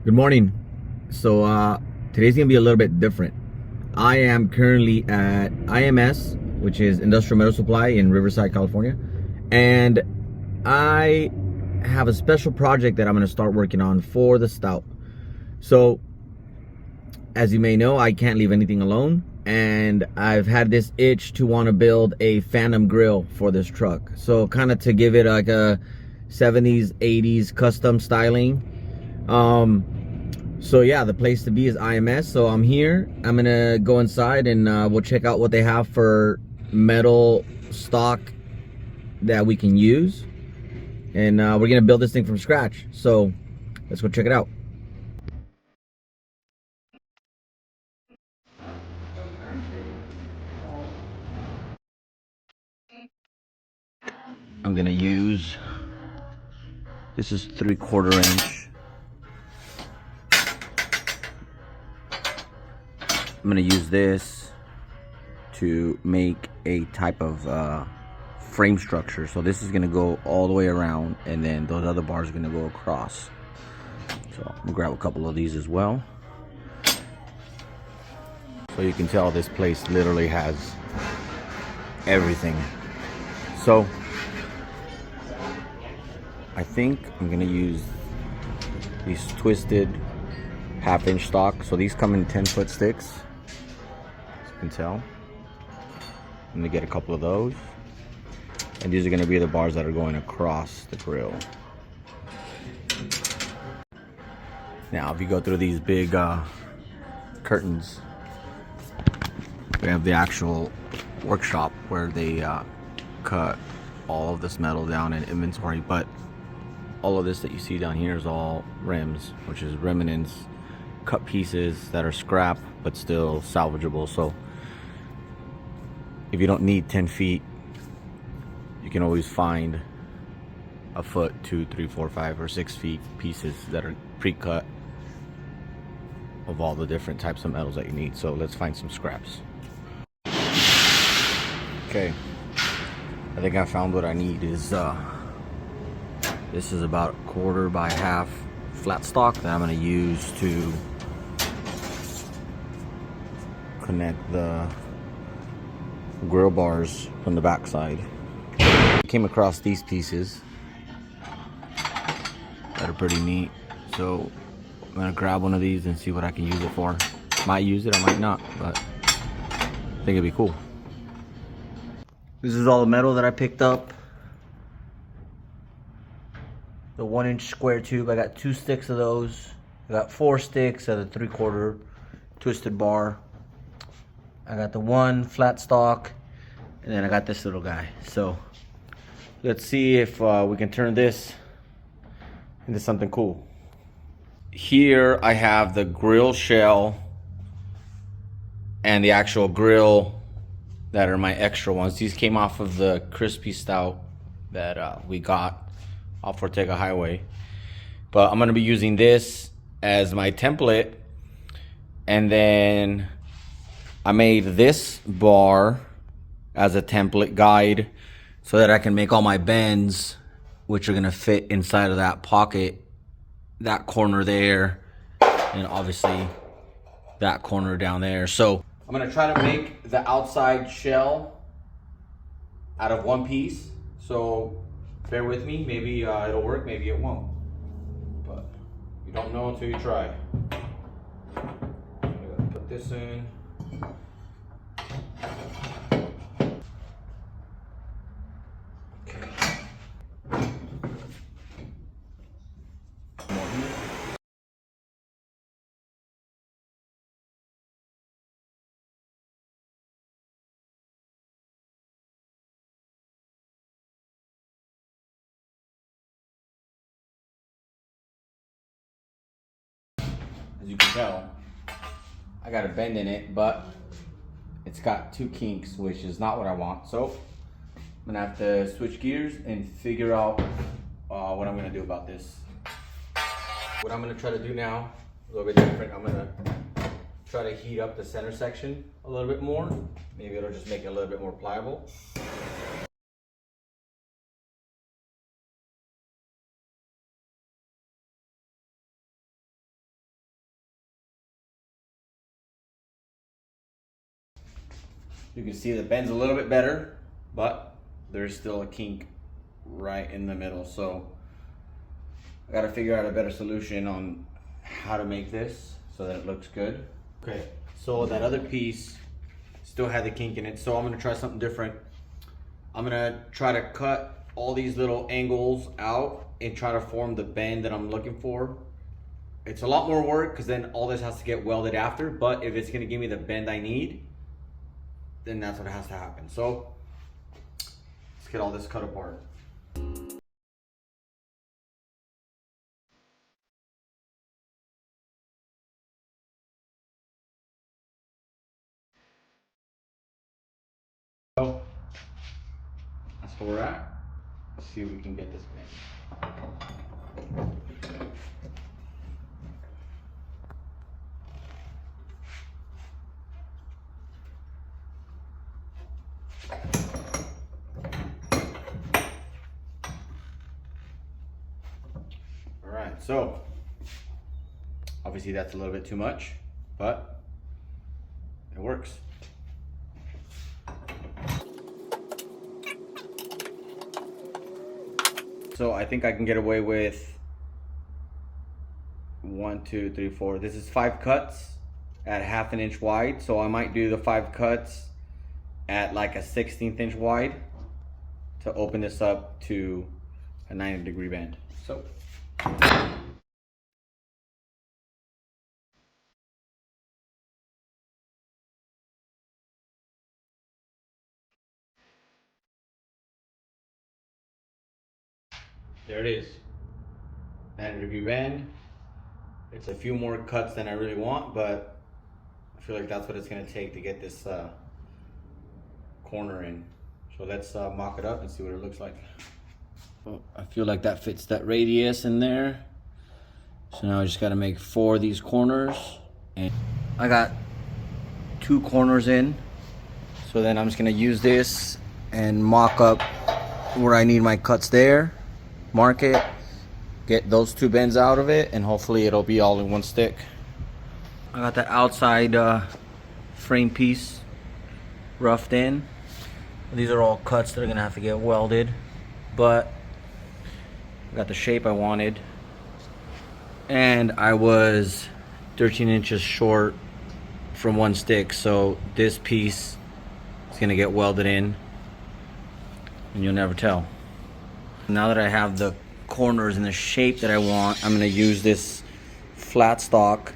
Good morning. So today's gonna be a little bit different. I am currently at IMS, which is Industrial Metal Supply in Riverside, California, and I have a special project that I'm gonna start working on for the Stout. So as you may know, I can't leave anything alone, and I've had this itch to want to build a Phantom grill for this truck. So kind of to give it like a 70s, 80s custom styling. So yeah, the place to be is IMS. So I'm here. I'm gonna go inside and we'll check out what they have for metal stock that we can use. And we're gonna build this thing from scratch. So let's go check it out. I'm gonna use, this is 3/4 inch. I'm gonna use this to make a type of frame structure. So this is gonna go all the way around, and then those other bars are gonna go across. So I'm gonna grab a couple of these as well. So you can tell this place literally has everything. So I think I'm gonna use these twisted 1/2 inch stock. So these come in 10-foot sticks, as you can tell. I'm gonna get a couple of those, and these are gonna be the bars that are going across the grill. Now if you go through these big curtains, we have the actual workshop where they cut all of this metal down in inventory, but all of this that you see down here is all rims, which is remnants, cut pieces that are scrap but still salvageable. So if you don't need 10 feet, you can always find a foot, 2, 3, 4, 5, or 6 feet pieces that are pre-cut of all the different types of metals that you need. So let's find some scraps. Okay, I think I found what I need. Is this is about 1/4 by 1/2 flat stock that I'm going to use to connect the grill bars from the back side. I came across these pieces that are pretty neat, so I'm going to grab one of these and see what I can use it for. Might use it, I might not, but I think it'd be cool. This is all the metal that I picked up. The 1-inch square tube, I got 2 sticks of those. I got 4 sticks at a 3/4 twisted bar. I got the 1 flat stock, and then I got this little guy. So let's see if we can turn this into something cool. Here I have the grill shell and the actual grill that are my extra ones. These came off of the crispy stout that we got off Ortega Highway. But I'm gonna be using this as my template, and then I made this bar as a template guide so that I can make all my bends, which are gonna fit inside of that pocket, that corner there, and obviously that corner down there. So I'm gonna try to make the outside shell out of one piece. So bear with me, maybe it'll work, maybe it won't. But you don't know until you try. I'm gonna put this in. As you can tell, I got a bend in it, but it's got 2 kinks, which is not what I want. So I'm gonna have to switch gears and figure out what I'm gonna do about this. What I'm gonna try to do now, a little bit different. I'm gonna try to heat up the center section a little bit more. Maybe it'll just make it a little bit more pliable. You can see the bend's a little bit better, but there's still a kink right in the middle. So I gotta figure out a better solution on how to make this so that it looks good. Okay, so that other piece still had the kink in it, so I'm gonna try something different. I'm gonna try to cut all these little angles out and try to form the bend that I'm looking for. It's a lot more work because then all this has to get welded after, but if it's gonna give me the bend I need, then that's what has to happen. So let's get all this cut apart. So that's where we're at. Let's see if we can get this bend. All right, so obviously that's a little bit too much, but it works. So I think I can get away with 1, 2, 3, 4. This is 5 cuts at 1/2 inch wide. So I might do the 5 cuts at like a 1/16 inch wide to open this up to a 90-degree bend. So there it is, 90-degree bend. It's a few more cuts than I really want, but I feel like that's what it's gonna take to get this corner in. So let's mock it up and see what it looks like. Oh, I feel like that fits that radius in there. So now I just gotta make 4 of these corners. And I got 2 corners in. So then I'm just gonna use this and mock up where I need my cuts there. Mark it, get those 2 bends out of it, and hopefully it'll be all in one stick. I got the outside frame piece roughed in. These are all cuts that are gonna have to get welded, but I got the shape I wanted, and I was 13 inches short from one stick, so this piece is gonna get welded in and you'll never tell. Now that I have the corners in the shape that I want, I'm gonna use this flat stock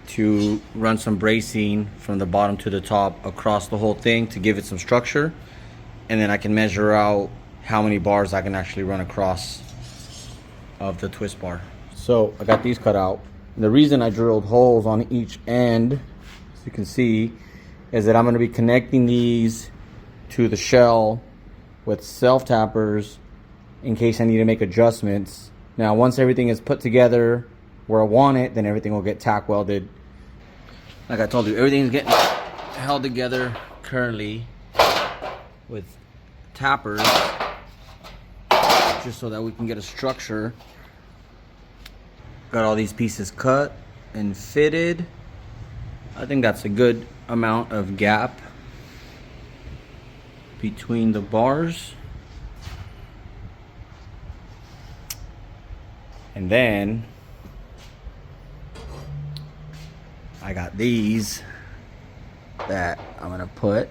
to run some bracing from the bottom to the top across the whole thing to give it some structure, and then I can measure out how many bars I can actually run across of the twist bar. So I got these cut out. The reason I drilled holes on each end, as you can see, is that I'm gonna be connecting these to the shell with self-tappers in case I need to make adjustments. Now, once everything is put together where I want it, then everything will get tack welded. Like I told you, everything's getting held together currently with tappers, just so that we can get a structure. Got all these pieces cut and fitted. I think that's a good amount of gap between the bars. And then I got these that I'm gonna put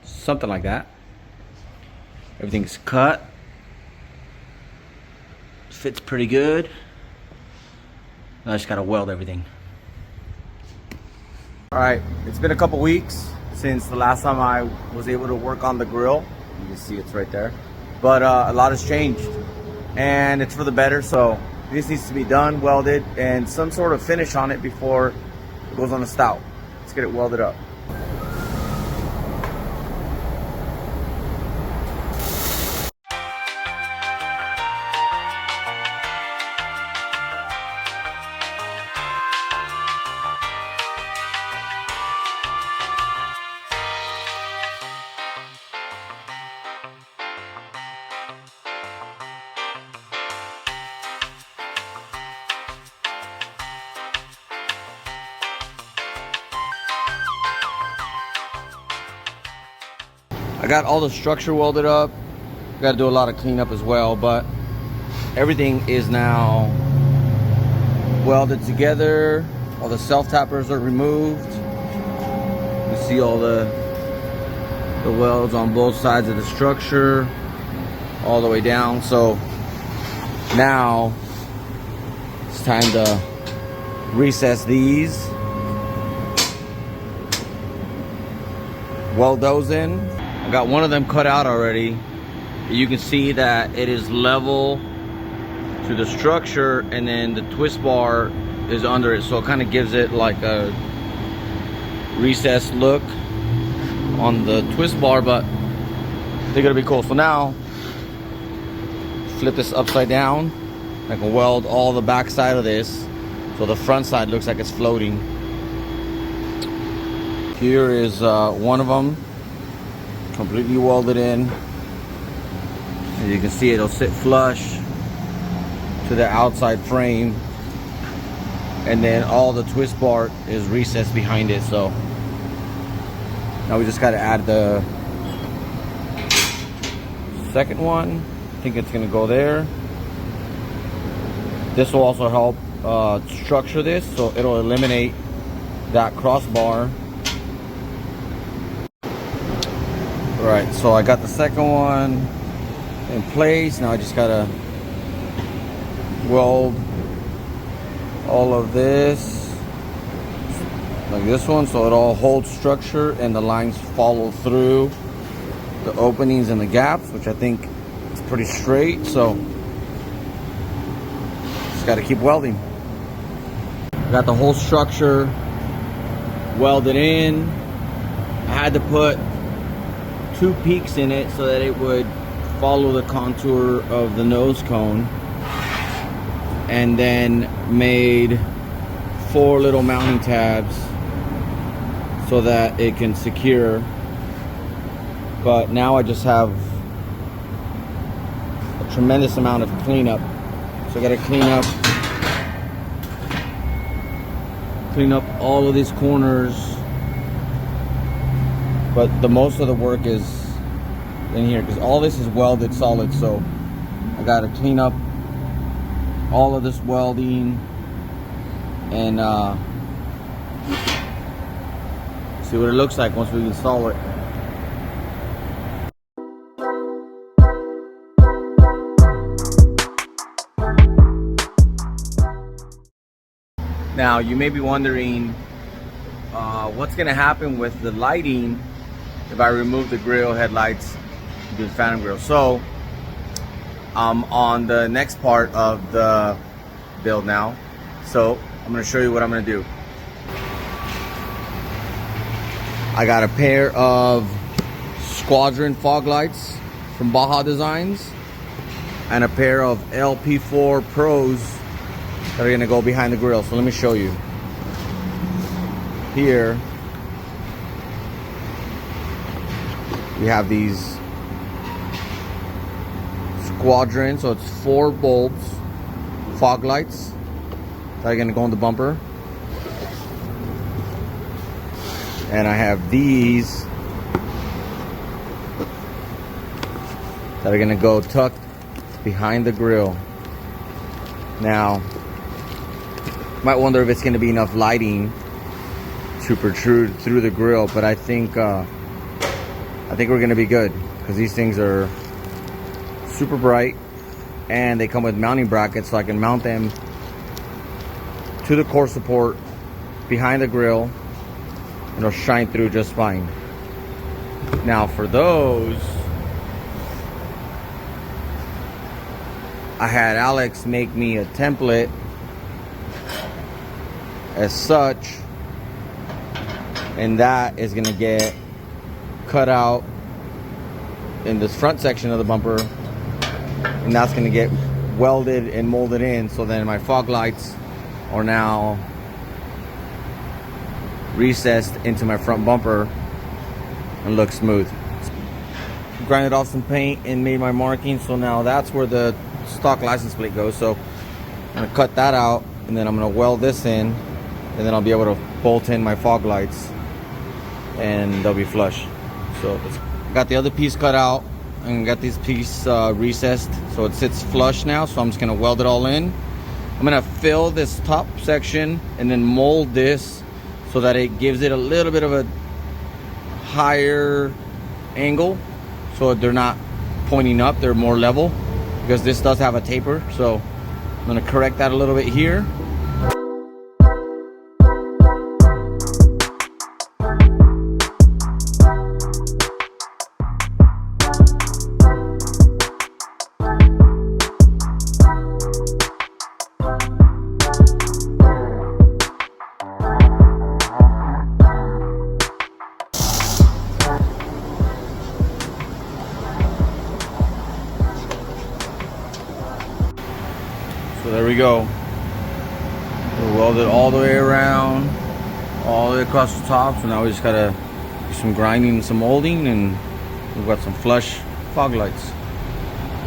something like that. Everything's cut, fits pretty good. I just gotta weld everything. All right, it's been a couple weeks since the last time I was able to work on the grill. You can see it's right there. But a lot has changed, and it's for the better. So this needs to be done, welded, and some sort of finish on it before it goes on the stout. Let's get it welded up. I got all the structure welded up. Got to do a lot of cleanup as well, but everything is now welded together. All the self-tappers are removed. You see all the welds on both sides of the structure all the way down. So now it's time to recess these, weld those in. I got one of them cut out already. You can see that it is level to the structure, and then the twist bar is under it, so it kind of gives it like a recessed look on the twist bar, but they're gonna be cool. So now flip this upside down. I can weld all the back side of this so the front side looks like it's floating. Here is one of them completely welded in. As you can see, it'll sit flush to the outside frame, and then all the twist bar is recessed behind it. So now we just got to add the second one. I think it's going to go there. This will also help structure this, so it'll eliminate that crossbar. All right, so I got the second one in place. Now I just gotta weld all of this like this one, so it all holds structure and the lines follow through the openings and the gaps, which I think is pretty straight. So just gotta keep welding. Got the whole structure welded in. I had to put 2 peaks in it so that it would follow the contour of the nose cone, and then made 4 little mounting tabs so that it can secure. But now I just have a tremendous amount of cleanup, so I gotta clean up all of these corners, but the most of the work is in here because all this is welded solid. So I got to clean up all of this welding and see what it looks like once we install it. Now you may be wondering what's going to happen with the lighting if I remove the grill headlights, do the phantom grill. So on the next part of the build now, so I'm going to show you what I'm going to do. I got a pair of Squadron fog lights from Baja Designs and a pair of LP4 Pros that are going to go behind the grill. So let me show you. Here we have these Squadron, so it's 4 bulbs, fog lights that are going to go in the bumper. And I have these that are going to go tucked behind the grill. Now, you might wonder if it's going to be enough lighting to protrude through the grill, but I think we're going to be good because these things are super bright and they come with mounting brackets, so I can mount them to the core support behind the grill and it'll shine through just fine. Now for those, I had Alex make me a template as such, and that is going to get cut out in this front section of the bumper, and that's going to get welded and molded in, so then my fog lights are now recessed into my front bumper and look smooth. Grinded off some paint and made my marking, so now that's where the stock license plate goes. So I'm going to cut that out, and then I'm going to weld this in, and then I'll be able to bolt in my fog lights and they'll be flush. So let's Got the other piece cut out and got this piece recessed so it sits flush now. So I'm just gonna weld it all in. I'm gonna fill this top section and then mold this so that it gives it a little bit of a higher angle, so they're not pointing up, they're more level, because this does have a taper. So I'm gonna correct that a little bit here. So there we go. We'll weld it all the way around, all the way across the top. So now we just gotta do some grinding and some molding, and we've got some flush fog lights.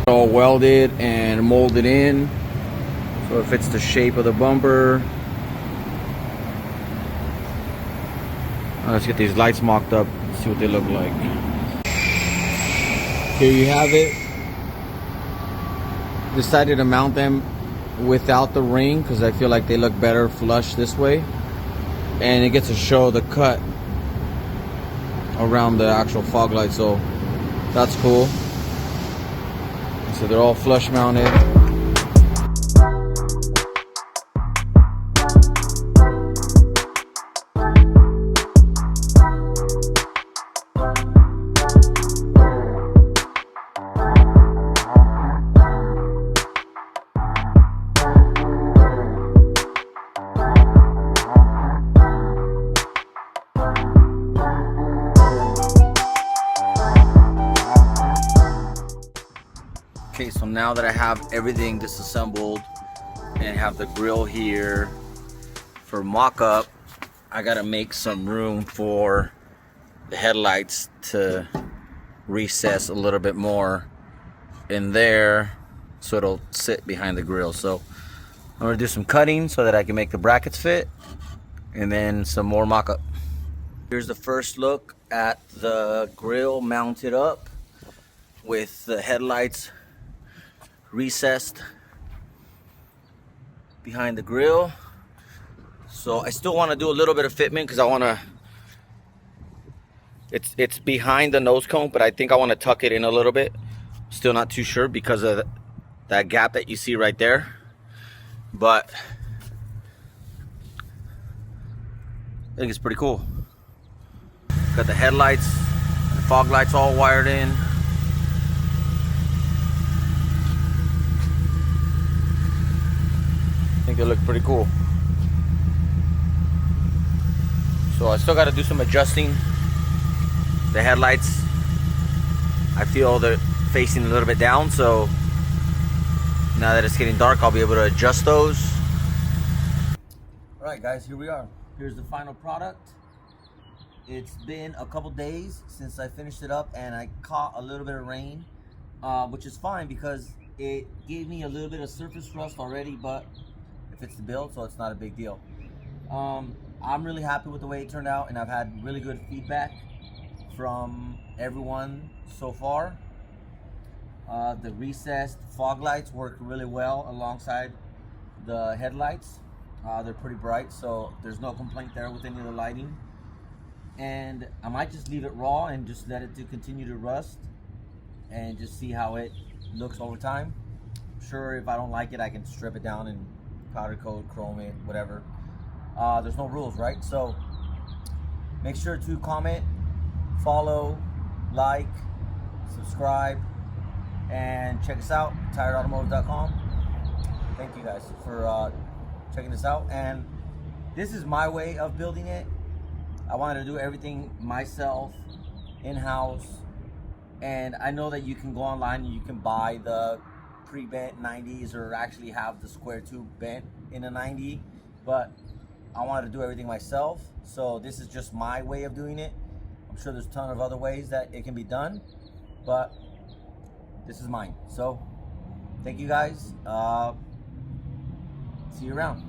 All welded and molded in, so it fits the shape of the bumper. Now let's get these lights mocked up, see what they look like. Here you have it. Decided to mount them without the ring because I feel like they look better flush this way, and it gets to show the cut around the actual fog light, so that's cool. So they're all flush mounted. Okay, so now that I have everything disassembled and have the grill here for mock-up, I gotta make some room for the headlights to recess a little bit more in there so it'll sit behind the grill. So I'm gonna do some cutting so that I can make the brackets fit, and then some more mock-up. Here's the first look at the grill mounted up with the headlights recessed behind the grill. So I still want to do a little bit of fitment because I want to, it's behind the nose cone, but I think I want to tuck it in a little bit. Still not too sure because of that gap that you see right there, but I think it's pretty cool. Got the headlights and fog lights all wired in. I think they look pretty cool. So I still got to do some adjusting. The headlights, I feel they're facing a little bit down, so now that it's getting dark, I'll be able to adjust those. Alright guys, here we are. Here's the final product. It's been a couple days since I finished it up, and I caught a little bit of rain, which is fine because it gave me a little bit of surface rust already, but it fits the build, so it's not a big deal. I'm really happy with the way it turned out, and I've had really good feedback from everyone so far. The recessed fog lights work really well alongside the headlights. They're pretty bright, so there's no complaint there with any of the lighting. And I might just leave it raw and just let it to continue to rust and just see how it looks over time. I'm sure if I don't like it, I can strip it down and powder coat, chrome it, whatever. There's no rules, right? So make sure to comment, follow, like, subscribe, and check us out, tiredautomotive.com. Thank you guys for checking this out. And this is my way of building it. I wanted to do everything myself, in-house, and I know that you can go online and you can buy the pre-bent 90s or actually have the square tube bent in a 90, but I wanted to do everything myself, so this is just my way of doing it. I'm sure there's a ton of other ways that it can be done, but this is mine. So thank you guys. See you around.